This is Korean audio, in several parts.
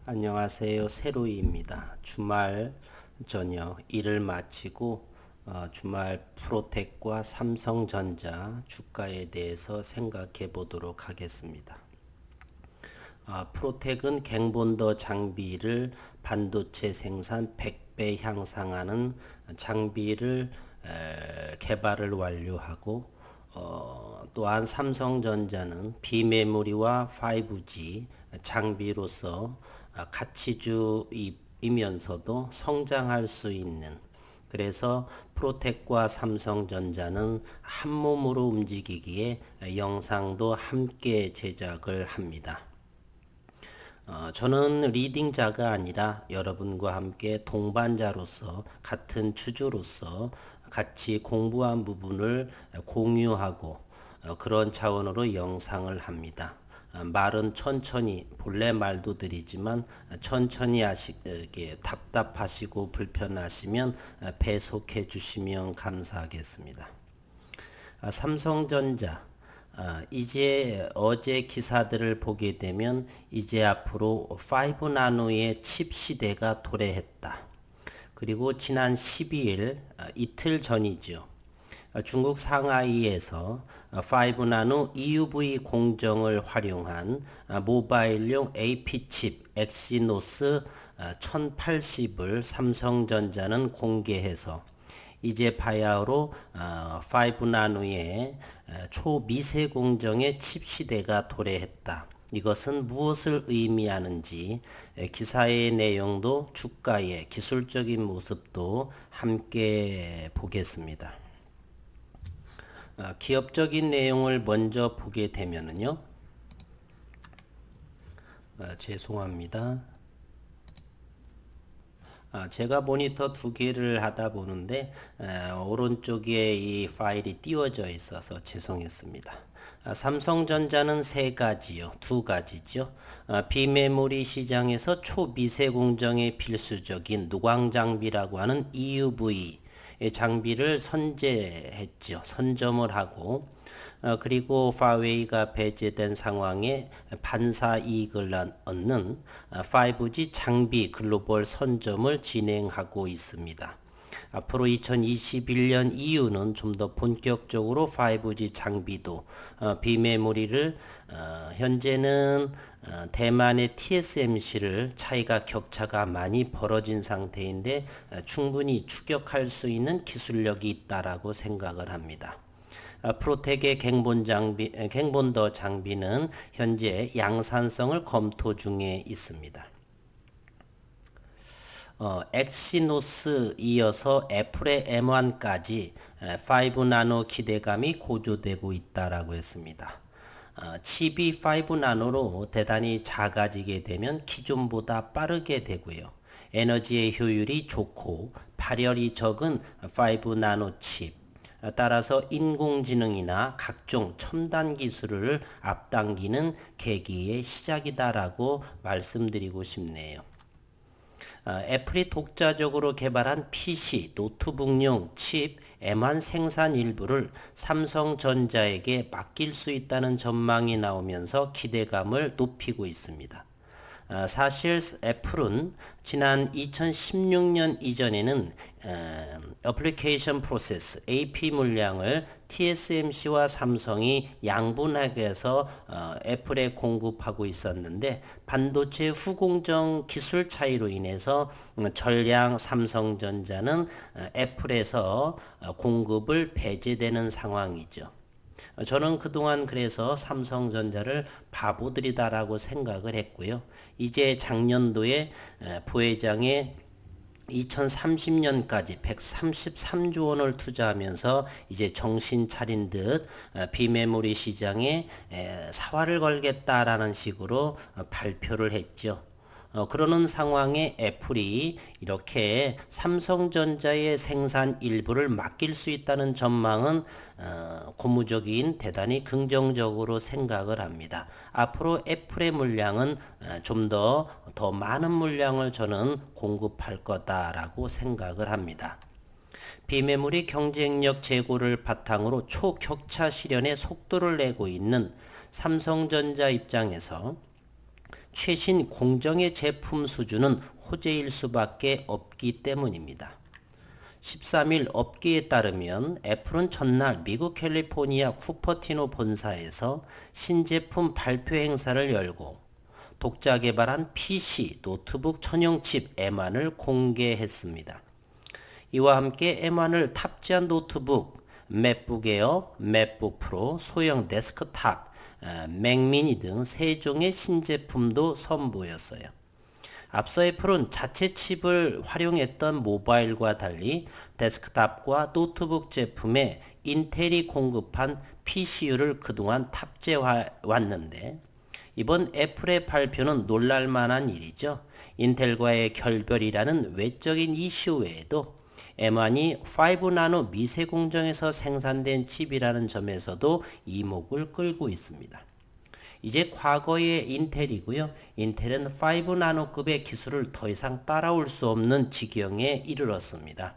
안녕하세요. 세로이입니다. 주말 저녁 일을 마치고 주말 프로텍과 삼성전자 주가에 대해서 생각해 보도록 하겠습니다. 프로텍은 갱본더 장비를 반도체 생산 100배 향상하는 장비를 개발을 완료하고 또한 삼성전자는 비메모리와 5G 장비로서 가치주이면서도 성장할 수 있는, 그래서 프로텍과 삼성전자는 한 몸으로 움직이기에 영상도 함께 제작을 합니다. 저는 리딩자가 아니라 여러분과 함께 동반자로서 같은 주주로서 같이 공부한 부분을 공유하고 그런 차원으로 영상을 합니다. 말은 천천히, 본래 말도 드리지만 천천히 하시게, 답답하시고 불편하시면 배속해 주시면 감사하겠습니다. 삼성전자, 이제 어제 기사들을 보게 되면 이제 앞으로 5나노의 칩 시대가 도래했다. 그리고 지난 12일, 이틀 전이죠. 중국 상하이에서 5나노 EUV 공정을 활용한 모바일용 AP칩 엑시노스 1080을 삼성전자는 공개해서 이제 바야흐로 5나노의 초미세 공정의 칩 시대가 도래했다. 이것은 무엇을 의미하는지 기사의 내용도 주가의 기술적인 모습도 함께 보겠습니다. 기업적인 내용을 먼저 보게 되면은요. 죄송합니다. 제가 모니터 두 개를 하다 보는데 오른쪽에 이 파일이 띄워져 있어서 죄송했습니다. 삼성전자는 세 가지요, 두 가지죠. 비메모리 시장에서 초미세 공정에 필수적인 누광 장비라고 하는 EUV 장비를 선제했죠. 선점을 하고 그리고 파웨이가 배제된 상황에 반사 이익을 얻는 5G 장비 글로벌 선점을 진행하고 있습니다. 앞으로 2021년 이후는 좀 더 본격적으로 5G 장비도 비메모리를 현재는 대만의 TSMC를 차이가 격차가 많이 벌어진 상태인데 충분히 추격할 수 있는 기술력이 있다라고 생각을 합니다. 프로텍의 갱본더 장비는 현재 양산성을 검토 중에 있습니다. 엑시노스 이어서 애플의 M1까지 5나노 기대감이 고조되고 있다라고 했습니다. 칩이 5나노로 대단히 작아지게 되면 기존보다 빠르게 되고요. 에너지의 효율이 좋고 발열이 적은 5나노 칩, 따라서 인공지능이나 각종 첨단 기술을 앞당기는 계기의 시작이다라고 말씀드리고 싶네요. 애플이 독자적으로 개발한 PC, 노트북용 칩 M1 생산 일부를 삼성전자에게 맡길 수 있다는 전망이 나오면서 기대감을 높이고 있습니다. 사실 애플은 지난 2016년 이전에는 애플리케이션 프로세스 AP 물량을 TSMC와 삼성이 양분하게 해서 애플에 공급하고 있었는데 반도체 후공정 기술 차이로 인해서 전량 삼성전자는 애플에서 공급을 배제되는 상황이죠. 저는 그동안 그래서 삼성전자를 바보들이다라고 생각을 했고요. 이제 작년도에 부회장의 2030년까지 133조 원을 투자하면서 이제 정신 차린 듯 비메모리 시장에 사활을 걸겠다라는 식으로 발표를 했죠. 그러는 상황에 애플이 이렇게 삼성전자의 생산 일부를 맡길 수 있다는 전망은 고무적인 대단히 긍정적으로 생각을 합니다. 앞으로 애플의 물량은 좀 더 많은 물량을 저는 공급할 거다라고 생각을 합니다. 비메모리 경쟁력 제고를 바탕으로 초격차 실현의 속도를 내고 있는 삼성전자 입장에서 최신 공정의 제품 수준은 호재일 수밖에 없기 때문입니다. 13일 업계에 따르면 애플은 전날 미국 캘리포니아 쿠퍼티노 본사에서 신제품 발표 행사를 열고 독자 개발한 PC, 노트북 전용 칩 M1을 공개했습니다. 이와 함께 M1을 탑재한 노트북, 맥북 에어, 맥북 프로, 소형 데스크탑, 맥미니 등 3종의 신제품도 선보였어요. 앞서 애플은 자체 칩을 활용했던 모바일과 달리 데스크탑과 노트북 제품에 인텔이 공급한 PCU를 그동안 탑재해왔는데 이번 애플의 발표는 놀랄만한 일이죠. 인텔과의 결별이라는 외적인 이슈 외에도 M1이 5나노 미세 공정에서 생산된 칩이라는 점에서도 이목을 끌고 있습니다. 이제 과거의 인텔이고요. 인텔은 5나노급의 기술을 더 이상 따라올 수 없는 지경에 이르렀습니다.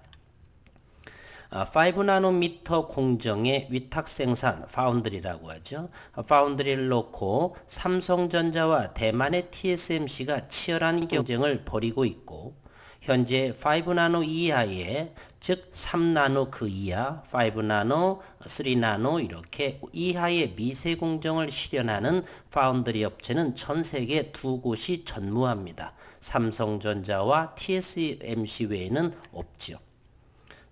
5나노미터 공정의 위탁 생산 파운드리라고 하죠. 파운드리를 놓고 삼성전자와 대만의 TSMC가 치열한 경쟁을 벌이고 있고 현재 5나노 이하의 즉 3나노 그 이하, 5나노, 3나노 이렇게 이하의 미세 공정을 실현하는 파운드리 업체는 전 세계 2곳이 전무합니다. 삼성전자와 TSMC 외에는 없지요.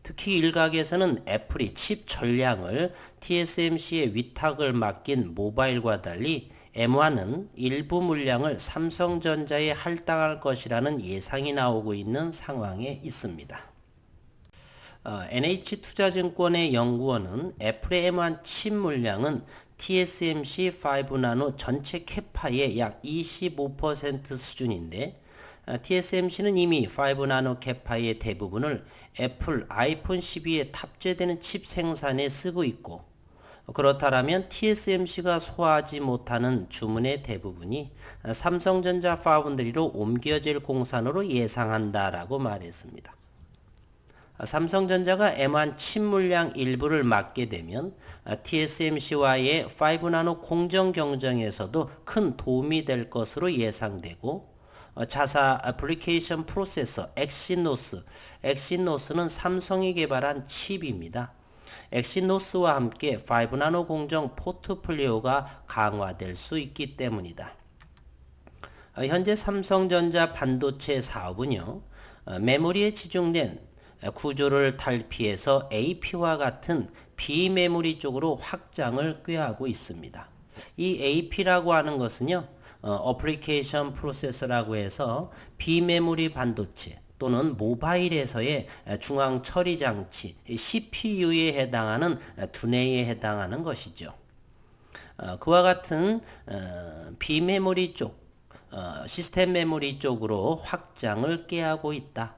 특히 일각에서는 애플이 칩 전량을 TSMC에 위탁을 맡긴 모바일과 달리 M1은 일부 물량을 삼성전자에 할당할 것이라는 예상이 나오고 있는 상황에 있습니다. NH투자증권의 연구원은 애플의 M1 칩 물량은 TSMC 5나노 전체 캐파의 약 25% 수준인데 TSMC는 이미 5나노 캐파의 대부분을 애플 아이폰 12에 탑재되는 칩 생산에 쓰고 있고 그렇다면 TSMC가 소화하지 못하는 주문의 대부분이 삼성전자 파운드리로 옮겨질 공산으로 예상한다라고 말했습니다. 삼성전자가 M1 칩 물량 일부를 맡게 되면 TSMC와의 5나노 공정 경쟁에서도 큰 도움이 될 것으로 예상되고 자사 애플리케이션 프로세서 엑시노스는 삼성이 개발한 칩입니다. 엑시노스와 함께 5나노 공정 포트폴리오가 강화될 수 있기 때문이다. 현재 삼성전자 반도체 사업은요, 메모리에 지중된 구조를 탈피해서 AP와 같은 비메모리 쪽으로 확장을 꾀하고 있습니다. 이 AP라고 하는 것은요, 어플리케이션 프로세서라고 해서 비메모리 반도체 또는 모바일에서의 중앙 처리 장치 CPU에 해당하는 두뇌에 해당하는 것이죠. 그와 같은 비메모리 쪽, 시스템 메모리 쪽으로 확장을 꾀하고 있다.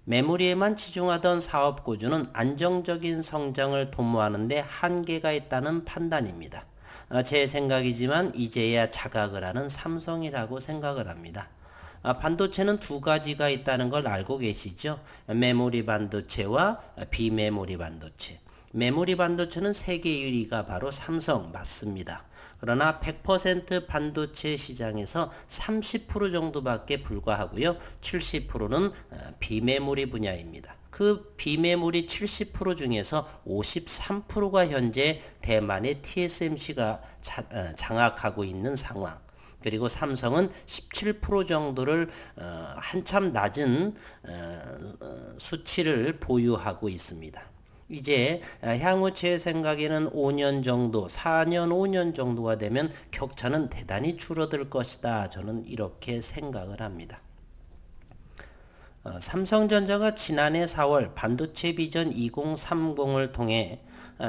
메모리에만 치중하던 사업 구조는 안정적인 성장을 도모하는 데 한계가 있다는 판단입니다. 제 생각이지만 이제야 자각을 하는 삼성이라고 생각을 합니다. 반도체는 두 가지가 있다는 걸 알고 계시죠? 메모리 반도체와 비메모리 반도체. 메모리 반도체는 세계 1위가 바로 삼성 맞습니다. 그러나 100% 반도체 시장에서 30% 정도밖에 불과하고요. 70%는 비메모리 분야입니다. 그 비메모리 70% 중에서 53%가 현재 대만의 TSMC가 장악하고 있는 상황. 그리고 삼성은 17% 정도를 한참 낮은 수치를 보유하고 있습니다. 이제 향후 제 생각에는 5년 정도, 4년, 5년 정도가 되면 격차는 대단히 줄어들 것이다. 저는 이렇게 생각을 합니다. 삼성전자가 지난해 4월 반도체 비전 2030을 통해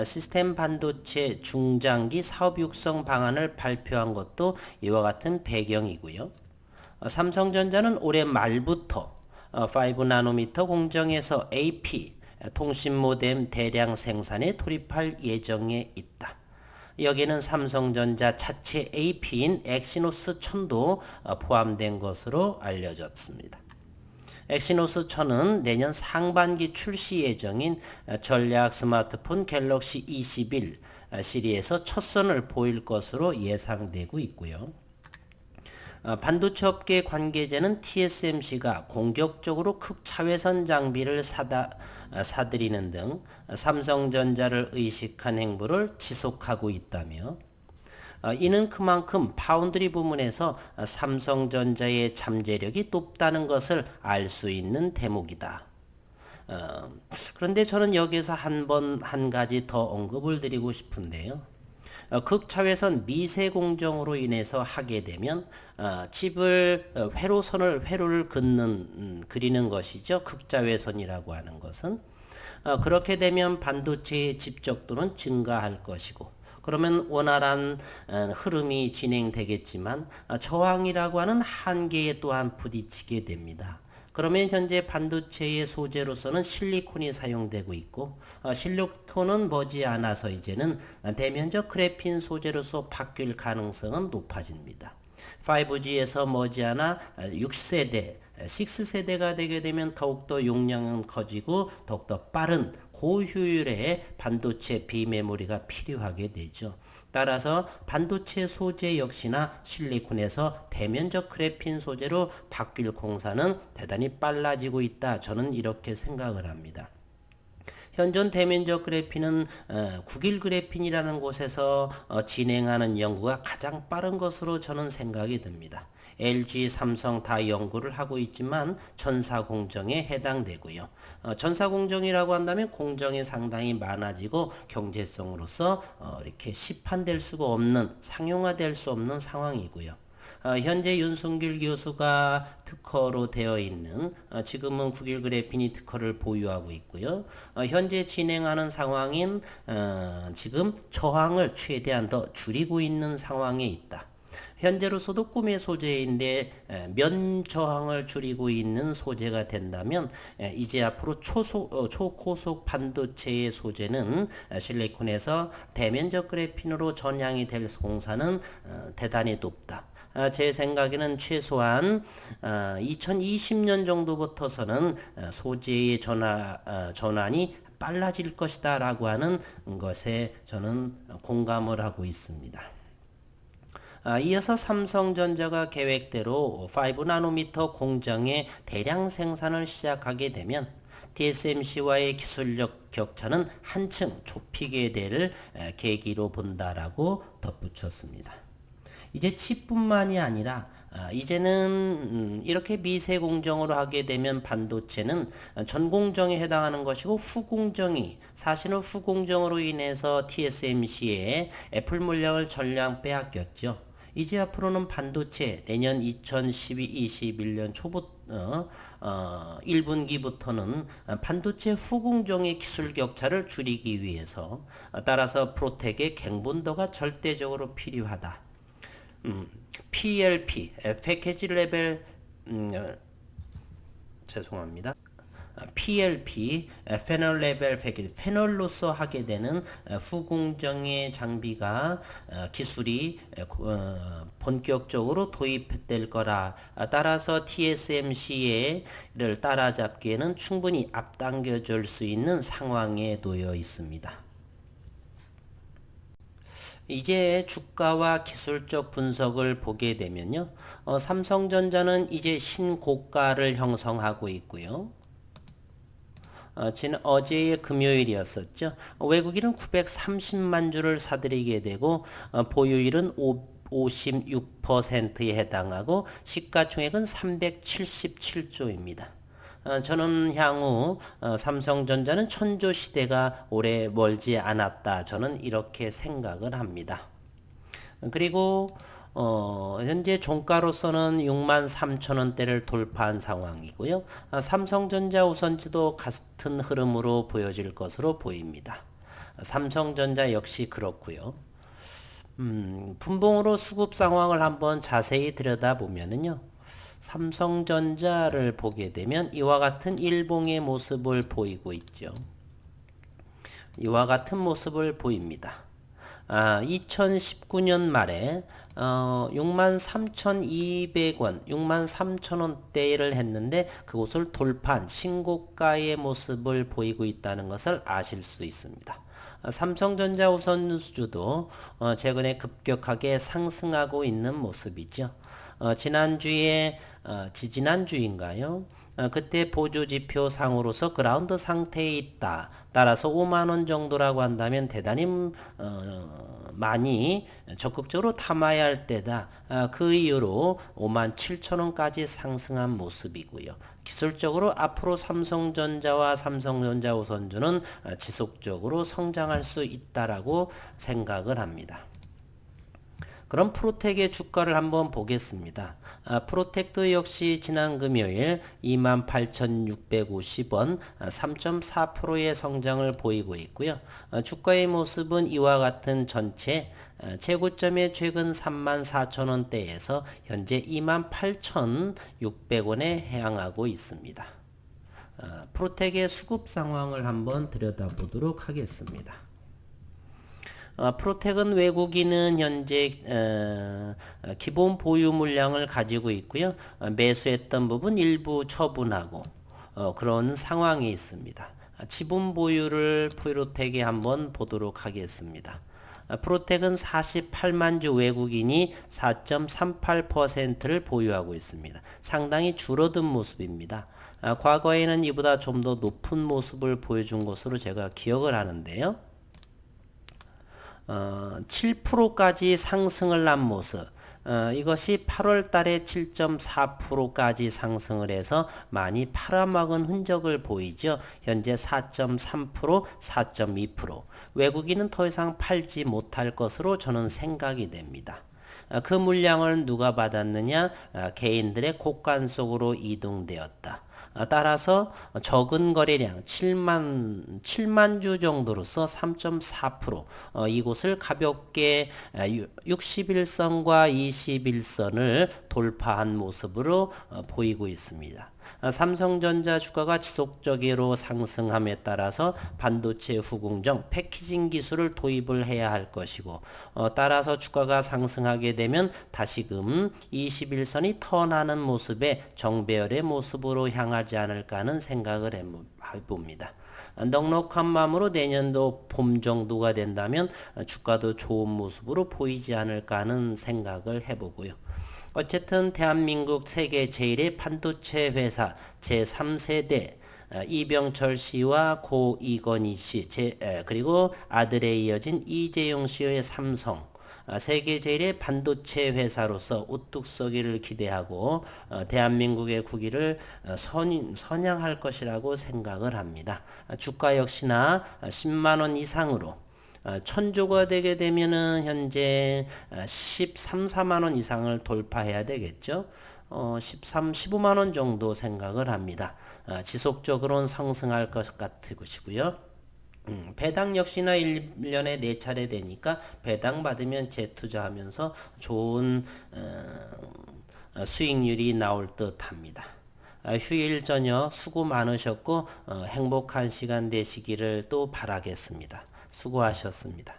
시스템 반도체 중장기 사업 육성 방안을 발표한 것도 이와 같은 배경이고요. 삼성전자는 올해 말부터 5나노미터 공정에서 AP, 통신 모뎀 대량 생산에 돌입할 예정에 있다. 여기에는 삼성전자 자체 AP인 엑시노스 1000도 포함된 것으로 알려졌습니다. 엑시노스 1000은 내년 상반기 출시 예정인 전략 스마트폰 갤럭시 21 시리에서 첫 선을 보일 것으로 예상되고 있고요. 반도체 업계 관계자는 TSMC가 공격적으로 극차외선 장비를 사들이는 등 삼성전자를 의식한 행보를 지속하고 있다며 이는 그만큼 파운드리 부문에서 삼성전자의 잠재력이 높다는 것을 알 수 있는 대목이다. 그런데 저는 여기서 한 가지 더 언급을 드리고 싶은데요. 극차외선 미세 공정으로 인해서 하게 되면 칩을 회로를 그리는 것이죠. 극자외선이라고 하는 것은 그렇게 되면 반도체의 집적도는 증가할 것이고 그러면 원활한 흐름이 진행되겠지만 저항이라고 하는 한계에 또한 부딪히게 됩니다. 그러면 현재 반도체의 소재로서는 실리콘이 사용되고 있고 실리콘은 머지않아서 이제는 대면적 그래핀 소재로서 바뀔 가능성은 높아집니다. 5G에서 머지않아 6세대, 6세대가 되게 되면 더욱더 용량은 커지고 더욱더 빠른 고효율의 반도체 비메모리가 필요하게 되죠. 따라서 반도체 소재 역시나 실리콘에서 대면적 그래핀 소재로 바뀔 공사는 대단히 빨라지고 있다. 저는 이렇게 생각을 합니다. 현존 대면적 그래핀은 국일 그래핀이라는 곳에서 진행하는 연구가 가장 빠른 것으로 저는 생각이 듭니다. LG, 삼성 다 연구를 하고 있지만 전사공정에 해당되고요. 전사공정이라고 한다면 공정이 상당히 많아지고 경제성으로서 이렇게 시판될 수가 없는 상용화될 수 없는 상황이고요. 현재 윤승길 교수가 특허로 되어 있는 지금은 국일 그래핀이 특허를 보유하고 있고요. 현재 진행하는 상황인 지금 저항을 최대한 더 줄이고 있는 상황에 있다. 현재로서도 꿈의 소재인데 면 저항을 줄이고 있는 소재가 된다면 이제 앞으로 초고속 반도체의 소재는 실리콘에서 대면적 그래핀으로 전향이 될 공사는 대단히 높다. 제 생각에는 최소한 2020년 정도부터서는 소재의 전환이 빨라질 것이다 라고 하는 것에 저는 공감을 하고 있습니다. 이어서 삼성전자가 계획대로 5나노미터 공정의 대량 생산을 시작하게 되면 TSMC와의 기술력 격차는 한층 좁히게 될 계기로 본다라고 덧붙였습니다. 이제 칩뿐만이 아니라 이제는 이렇게 미세 공정으로 하게 되면 반도체는 전 공정에 해당하는 것이고 후공정이 사실은 후공정으로 인해서 TSMC의 애플 물량을 전량 빼앗겼죠. 이제 앞으로는 반도체 내년 2012-21년 초부터 1분기부터는 반도체 후공정의 기술 격차를 줄이기 위해서 따라서 프로텍의 갱분도가 절대적으로 필요하다. PLP, 패키지 레벨 죄송합니다. PLP, 패널 레벨 패키지, 패널로서 하게 되는 후공정의 장비가 기술이 본격적으로 도입될 거라. 따라서 TSMC를 따라잡기에는 충분히 앞당겨 줄 수 있는 상황에 놓여 있습니다. 이제 주가와 기술적 분석을 보게 되면요. 삼성전자는 이제 신고가를 형성하고 있고요. 어제의 금요일이었었죠. 외국인은 930만 주를 사들이게 되고 보유율은 56%에 해당하고 시가총액은 377조입니다. 저는 향후 삼성전자는 천조 시대가 오래 멀지 않았다. 저는 이렇게 생각을 합니다. 그리고 현재 종가로서는 63,000원대를 돌파한 상황이고요. 삼성전자 우선지도 같은 흐름으로 보여질 것으로 보입니다. 삼성전자 역시 그렇고요. 분봉으로 수급 상황을 한번 자세히 들여다보면요. 삼성전자를 보게 되면 이와 같은 일봉의 모습을 보이고 있죠. 이와 같은 모습을 보입니다. 2019년 말에 63,200원, 63,000원대를 했는데 그곳을 돌파한 신고가의 모습을 보이고 있다는 것을 아실 수 있습니다. 삼성전자 우선주도 최근에 급격하게 상승하고 있는 모습이죠. 지난주에 지지난주인가요? 그때 보조지표 상으로서 그라운드 상태에 있다. 따라서 5만원 정도라고 한다면 대단히 많이 적극적으로 탐해야 할 때다. 그 이후로 57,000원까지 상승한 모습이고요. 기술적으로 앞으로 삼성전자와 삼성전자 우선주는 지속적으로 성장할 수 있다라고 생각을 합니다. 그럼 프로텍의 주가를 한번 보겠습니다. 프로텍도 역시 지난 금요일 28,650원 3.4%의 성장을 보이고 있고요. 주가의 모습은 이와 같은 전체 최고점의 최근 34,000원대에서 현재 28,600원에 향하고 있습니다. 프로텍의 수급 상황을 한번 들여다보도록 하겠습니다. 프로텍은 외국인은 현재 기본 보유 물량을 가지고 있고요. 매수했던 부분 일부 처분하고 그런 상황이 있습니다. 지분 보유를 프로텍에 한번 보도록 하겠습니다. 프로텍은 48만 주 외국인이 4.38%를 보유하고 있습니다. 상당히 줄어든 모습입니다. 과거에는 이보다 좀 더 높은 모습을 보여준 것으로 제가 기억을 하는데요. 7%까지 상승을 한 모습, 이것이 8월 달에 7.4%까지 상승을 해서 많이 팔아먹은 흔적을 보이죠. 현재 4.3%, 4.2%. 외국인은 더 이상 팔지 못할 것으로 저는 생각이 됩니다. 그 물량을 누가 받았느냐? 개인들의 곡간 속으로 이동되었다. 따라서 적은 거래량 7만 주 정도로서 3.4% 이곳을 가볍게 61선과 21선을 돌파한 모습으로 보이고 있습니다. 삼성전자 주가가 지속적으로 상승함에 따라서 반도체 후공정, 패키징 기술을 도입을 해야 할 것이고 따라서 주가가 상승하게 되면 다시금 21선이 턴하는 모습의 정배열의 모습으로 향하지 않을까 하는 생각을 해봅니다. 넉넉한 마음으로 내년도 봄 정도가 된다면 주가도 좋은 모습으로 보이지 않을까 하는 생각을 해보고요. 어쨌든 대한민국 세계 제1의 반도체 회사 제3세대 이병철 씨와 고 이건희 씨 그리고 아들에 이어진 이재용 씨의 삼성 세계 제1의 반도체 회사로서 우뚝 서기를 기대하고 대한민국의 국위를 선양할 것이라고 생각을 합니다. 주가 역시나 10만원 이상으로 천조가 되게 되면은 현재 13, 4만원 이상을 돌파해야 되겠죠. 13, 15만원 정도 생각을 합니다. 지속적으로는 상승할 것 같으시고요. 배당 역시나 1년에 4차례 되니까 배당 받으면 재투자하면서 좋은 수익률이 나올 듯 합니다. 휴일 저녁 수고 많으셨고 행복한 시간 되시기를 또 바라겠습니다. 수고하셨습니다.